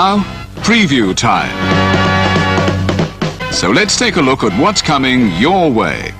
Now, preview time. So let's take a look at what's coming your way.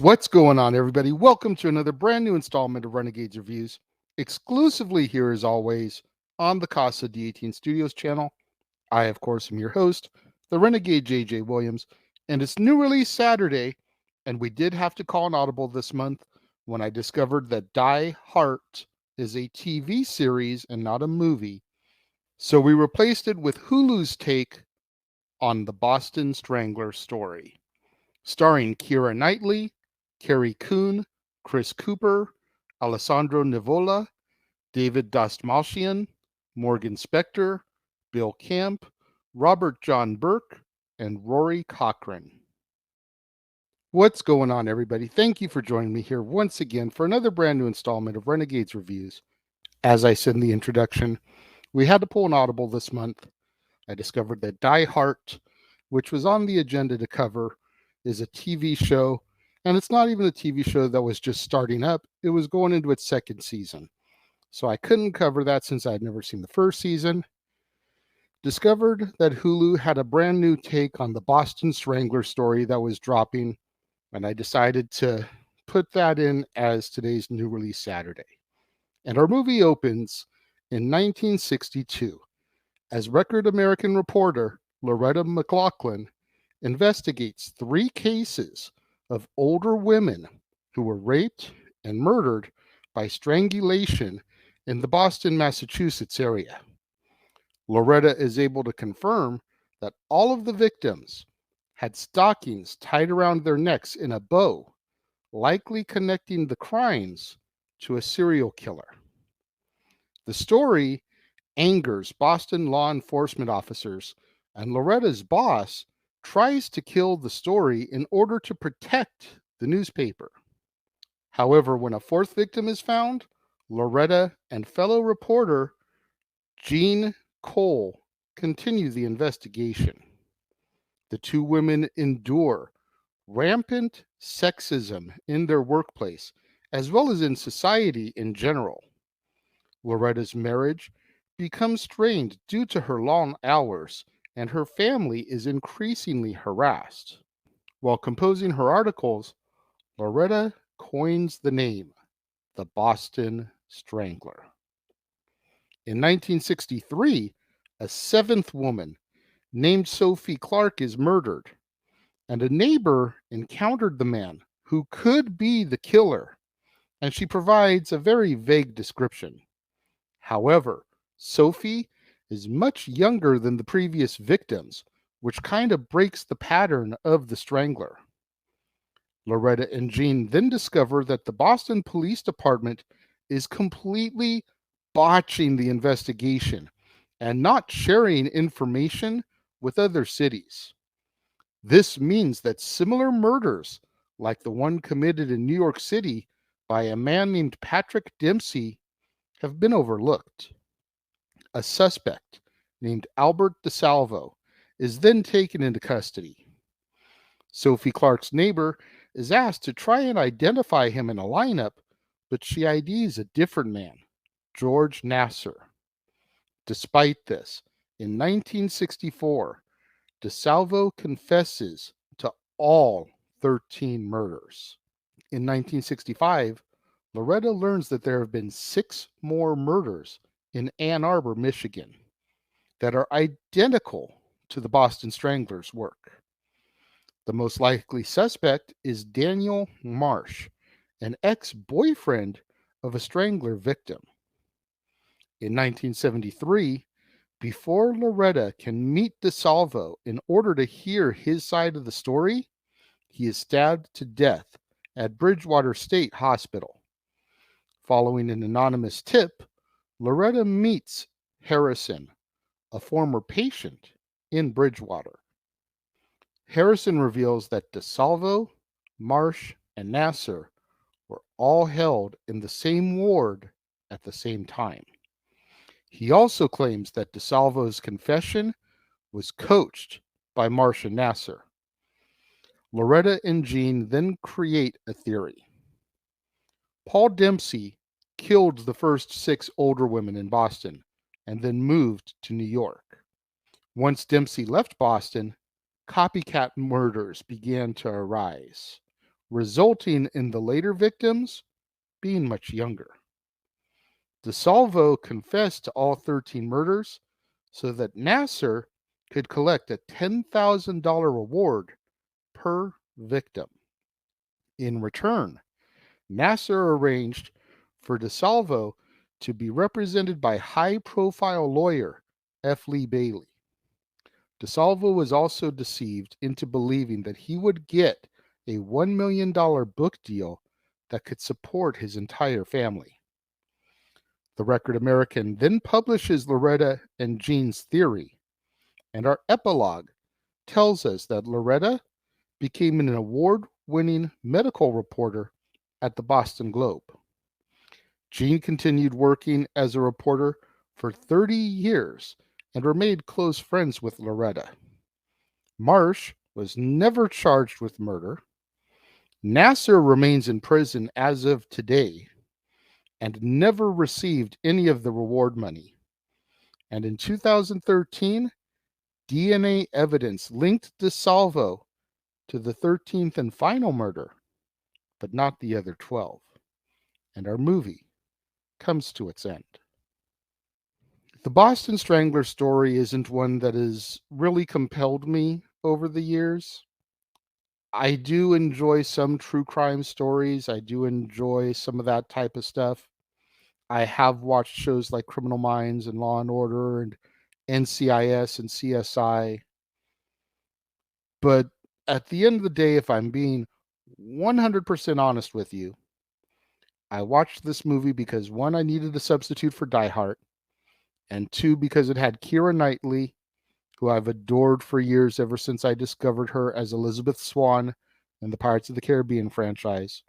What's going on, everybody? Welcome to another brand new installment of Renegades Reviews, exclusively here as always on the Casa D18 Studios channel. I, of course, am your host, the Renegade JJ Williams, and it's new release Saturday, and we did have to call an audible this month when I discovered that Die Hart is a TV series and not a movie. So we replaced it with Hulu's take on the Boston Strangler story, starring Keira Knightley, Carrie Coon, Chris Cooper, Alessandro Nivola, David Dastmalchian, Morgan Spector, Bill Camp, Robert John Burke, and Rory Cochrane. What's going on, everybody? Thank you for joining me here once again for another brand new installment of Renegades Reviews. As I said in the introduction, we had to pull an audible this month. I discovered that Die Hart, which was on the agenda to cover, is a TV show, and it's not even a TV show that was just starting up. It was going into its second season. So I couldn't cover that since I'd never seen the first season. Discovered that Hulu had a brand new take on the Boston Strangler story that was dropping, and I decided to put that in as today's new release Saturday. And our movie opens in 1962 as record American reporter Loretta McLaughlin investigates 3 cases of older women who were raped and murdered by strangulation in the Boston, Massachusetts area. Loretta is able to confirm that all of the victims had stockings tied around their necks in a bow, likely connecting the crimes to a serial killer. The story angers Boston law enforcement officers, and Loretta's boss tries to kill the story in order to protect the newspaper. However, when a 4th victim is found, Loretta and fellow reporter Jean Cole continue the investigation. The 2 women endure rampant sexism in their workplace, as well as in society in general. Loretta's marriage becomes strained due to her long hours, and her family is increasingly harassed. While composing her articles, Loretta coins the name the Boston Strangler. In 1963, a 7th woman named Sophie Clark is murdered, and a neighbor encountered the man who could be the killer, and she provides a very vague description. However, Sophie is much younger than the previous victims, which kind of breaks the pattern of the Strangler. Loretta and Jean then discover that the Boston Police Department is completely botching the investigation and not sharing information with other cities. This means that similar murders, like the one committed in New York City by a man named Patrick Dempsey, have been overlooked. A suspect named Albert DeSalvo is then taken into custody. Sophie Clark's neighbor is asked to try and identify him in a lineup, but she IDs a different man, George Nasser. Despite this, in 1964, DeSalvo confesses to all 13 murders. In 1965, Loretta learns that there have been 6 more murders in Ann Arbor, Michigan, that are identical to the Boston Strangler's work. The most likely suspect is Daniel Marsh, an ex-boyfriend of a Strangler victim. In 1973, before Loretta can meet DeSalvo in order to hear his side of the story, he is stabbed to death at Bridgewater State Hospital. Following an anonymous tip, Loretta meets Harrison, a former patient in Bridgewater. Harrison reveals that DeSalvo, Marsh, and Nasser were all held in the same ward at the same time. He also claims that DeSalvo's confession was coached by Marsh and Nasser. Loretta and Jean then create a theory. Paul Dempsey killed the first 6 older women in Boston and then moved to New York. Once Dempsey left Boston, copycat murders began to arise. resulting in the later victims being much younger. DeSalvo confessed to all 13 murders so that Nasser could collect a $10,000 reward per victim. In return, Nasser arranged for DeSalvo to be represented by high-profile lawyer F. Lee Bailey. DeSalvo was also deceived into believing that he would get a $1 million book deal that could support his entire family. The Record American then publishes Loretta and Jean's theory, and our epilogue tells us that Loretta became an award-winning medical reporter at the Boston Globe. Jean continued working as a reporter for 30 years and remained close friends with Loretta. Marsh was never charged with murder. Nasser remains in prison as of today and never received any of the reward money. And in 2013, DNA evidence linked DeSalvo to the 13th and final murder, but not the other 12. And our movie comes to its end. The Boston Strangler story isn't one that has really compelled me over the years. I do enjoy some true crime stories. I do enjoy some of that type of stuff. I have watched shows like Criminal Minds and Law and Order and NCIS and CSI. But at the end of the day, if I'm being 100% honest with you, I watched this movie because one, I needed a substitute for Die Hard, and two, because it had Keira Knightley, who I've adored for years ever since I discovered her as Elizabeth Swann in the Pirates of the Caribbean franchise.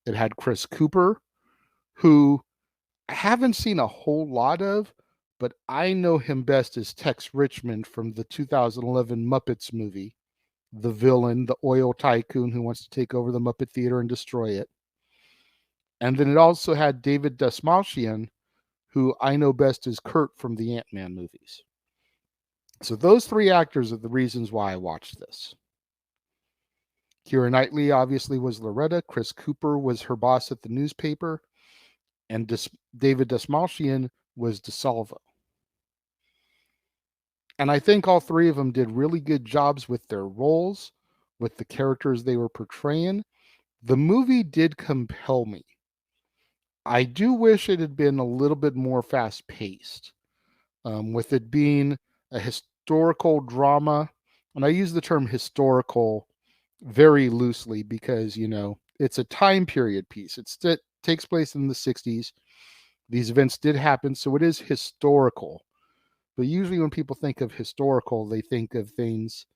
It had Chris Cooper, who I haven't seen a whole lot of, but I know him best as Tex Richmond from the 2011 Muppets movie, the villain, the oil tycoon who wants to take over the Muppet Theater and destroy it. And then it also had David Dastmalchian, who I know best as Kurt from the Ant-Man movies. So those three actors are the reasons why I watched this. Keira Knightley obviously was Loretta. Chris Cooper was her boss at the newspaper. And David Dastmalchian was DeSalvo. And I think all three of them did really good jobs with their roles, with the characters they were portraying. The movie did compel me. I do wish it had been a little bit more fast-paced, with it being a historical drama. And I use the term historical very loosely because, it's a time period piece. It takes place in the 60s. These events did happen, so it is historical. But usually when people think of historical, they think of things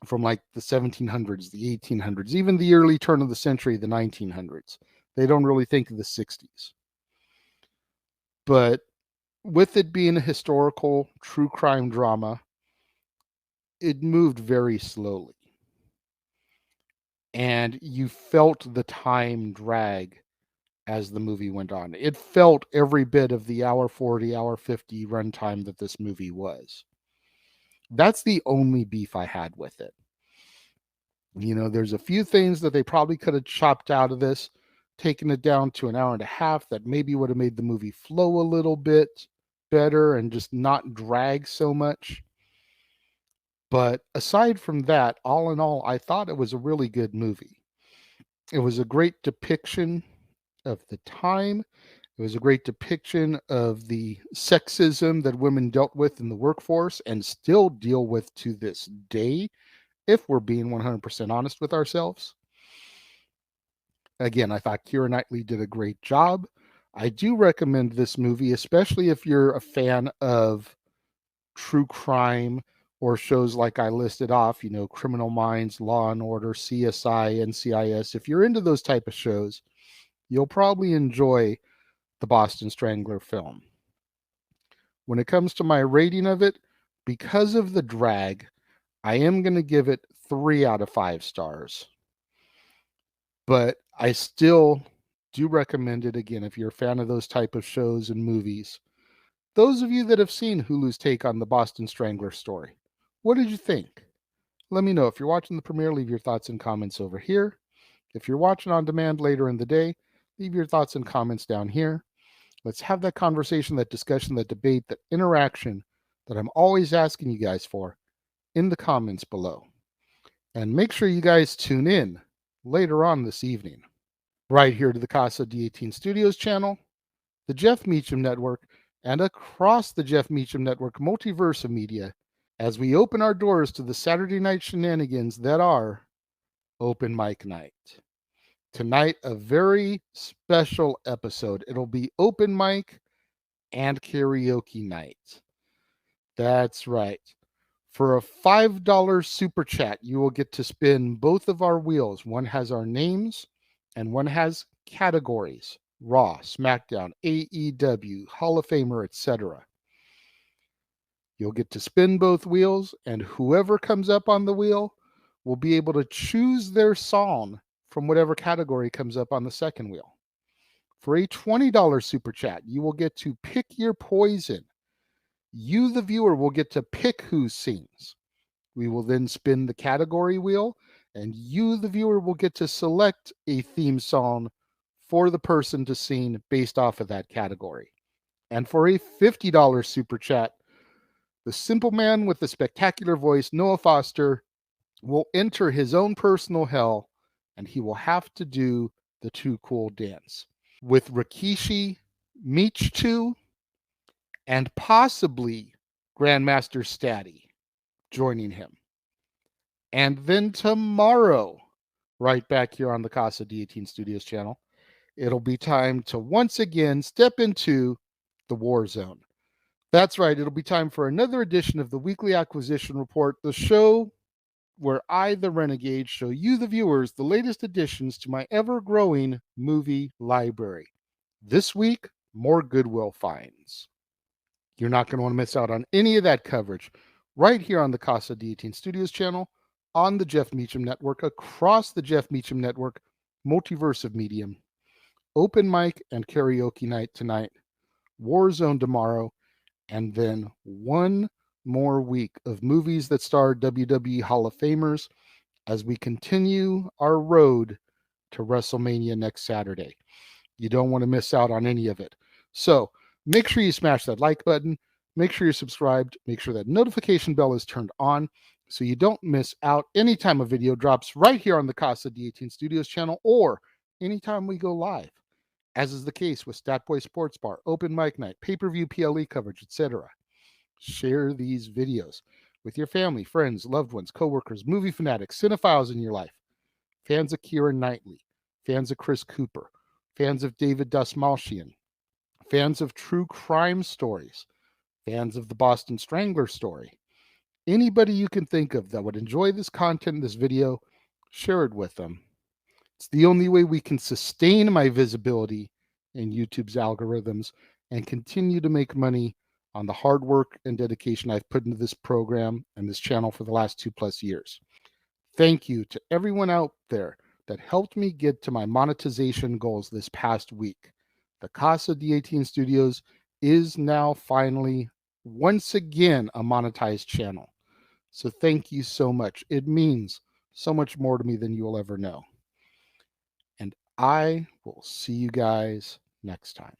from like the 1700s, the 1800s, even the early turn of the century, the 1900s. They don't really think of the 60s. But with it being a historical true crime drama, it moved very slowly. And you felt the time drag as the movie went on. It felt every bit of the hour 40, hour 50 runtime that this movie was. That's the only beef I had with it. There's a few things that they probably could have chopped out of this, taken it down to an hour and a half, that maybe would have made the movie flow a little bit better and just not drag so much. But aside from that, all in all, I thought it was a really good movie. It was a great depiction of the time. It was a great depiction of the sexism that women dealt with in the workforce and still deal with to this day, if we're being 100% honest with ourselves. Again, I thought Keira Knightley did a great job. I do recommend this movie, especially if you're a fan of true crime or shows like I listed off, Criminal Minds, Law and Order, CSI, NCIS. If you're into those type of shows, you'll probably enjoy the Boston Strangler film. When it comes to my rating of it, because of the drag, I am going to give it 3 out of 5 stars. But I still do recommend it again if you're a fan of those type of shows and movies. Those of you that have seen Hulu's take on the Boston Strangler story, what did you think? Let me know. If you're watching the premiere, leave your thoughts and comments over here. If you're watching on demand later in the day, leave your thoughts and comments down here. Let's have that conversation, that discussion, that debate, that interaction that I'm always asking you guys for in the comments below. And make sure you guys tune in later on this evening, right here to the Casa D18 Studios channel, the Jeff Meacham Network, and across the Jeff Meacham Network multiverse of media as we open our doors to the Saturday night shenanigans that are Open Mic Night. Tonight, a very special episode. It'll be open mic and karaoke night. That's right. For a $5 super chat, you will get to spin both of our wheels. One has our names and one has categories: Raw, SmackDown, AEW, Hall of Famer, etc. You'll get to spin both wheels, and whoever comes up on the wheel will be able to choose their song from whatever category comes up on the second wheel. For a $20 super chat, you will get to pick your poison. You, the viewer, will get to pick who sings. We will then spin the category wheel, and you, the viewer, will get to select a theme song for the person to sing based off of that category. And for a $50 super chat, the simple man with the spectacular voice, Noah Foster, will enter his own personal hell, and he will have to do the Too Cool dance with Rikishi, Michtu, and possibly Grandmaster Statty joining him. And then tomorrow, right back here on the Casa D18 Studios channel, it'll be time to once again step into the war zone. That's right, it'll be time for another edition of the Weekly Acquisition Report, the show where I, the Renegade, show you, the viewers, the latest additions to my ever-growing movie library. This week, more Goodwill finds. You're not going to want to miss out on any of that coverage right here on the Casa D18 Studios channel, on the Jeff Meacham Network, across the Jeff Meacham Network, multiverse of medium, open mic and karaoke night tonight, Warzone tomorrow, and then one more week of movies that star WWE Hall of Famers as we continue our road to WrestleMania next Saturday. You don't want to miss out on any of it. So make sure you smash that like button. Make sure you're subscribed. Make sure that notification bell is turned on so you don't miss out anytime a video drops right here on the Casa D18 Studios channel or anytime we go live, as is the case with Statboy Sports Bar, Open Mic Night, pay-per-view PLE coverage, etc. Share these videos with your family, friends, loved ones, coworkers, movie fanatics, cinephiles in your life, fans of Keira Knightley, fans of Chris Cooper, fans of David Dastmalchian, fans of true crime stories, fans of the Boston Strangler story. Anybody you can think of that would enjoy this content, this video, share it with them. It's the only way we can sustain my visibility in YouTube's algorithms and continue to make money on the hard work and dedication I've put into this program and this channel for the last 2+ years. Thank you to everyone out there that helped me get to my monetization goals this past week. The Casa D18 Studios is now finally, once again, a monetized channel. So thank you so much. It means so much more to me than you'll ever know. And I will see you guys next time.